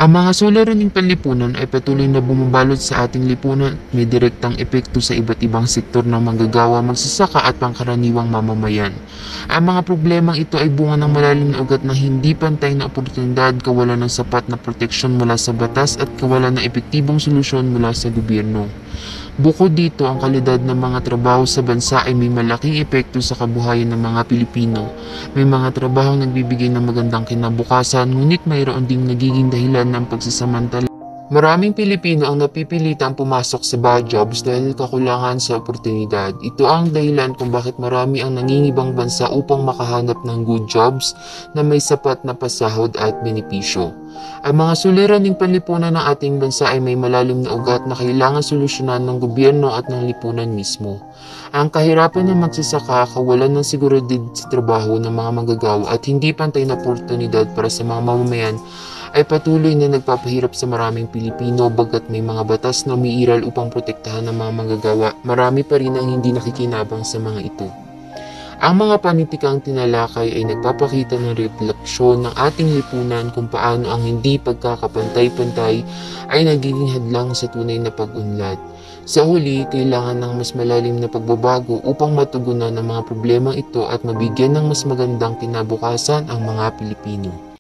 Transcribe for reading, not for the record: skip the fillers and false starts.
Ang mga suliraning panlipunan ay patuloy na bumabalot sa ating lipunan at may direktang epekto sa iba't ibang sektor ng manggagawa, magsasaka at pangkaraniwang mamamayan. Ang mga problemang ito ay bunga ng malalim na ugat ng hindi pantay na oportunidad, kawalan ng sapat na proteksyon mula sa batas at kawalan ng epektibong solusyon mula sa gobyerno. Bukod dito, ang kalidad ng mga trabaho sa bansa ay may malaking epekto sa kabuhayan ng mga Pilipino. May mga trabahong nagbibigay ng magandang kinabukasan, ngunit mayroon ding nagiging dahilan ng pagsasamantala. Maraming Pilipino ang napipilitang pumasok sa bad jobs dahil kakulangan sa oportunidad. Ito ang dahilan kung bakit marami ang nangingibang bansa upang makahanap ng good jobs na may sapat na pasahod at benepisyo. Ang mga suliraning panlipunan ng ating bansa ay may malalim na ugat na kailangan solusyonan ng gobyerno at ng lipunan mismo. Ang kahirapan ng magsasaka, kawalan ng seguridad sa trabaho ng mga manggagawa at hindi pantay na oportunidad para sa mga mamamayan ay patuloy na nagpapahirap sa maraming Pilipino. Bagamat may mga batas na umiiral upang protektahan ng mga manggagawa, marami pa rin ang hindi nakikinabang sa mga ito. Ang mga panitikang tinalakay ay nagpapakita ng refleksyon ng ating lipunan kung paano ang hindi pagkakapantay-pantay ay nagiging hadlang sa tunay na pag-unlad. Sa huli, kailangan ng mas malalim na pagbabago upang matugunan ang mga problemang ito at mabigyan ng mas magandang kinabukasan ang mga Pilipino.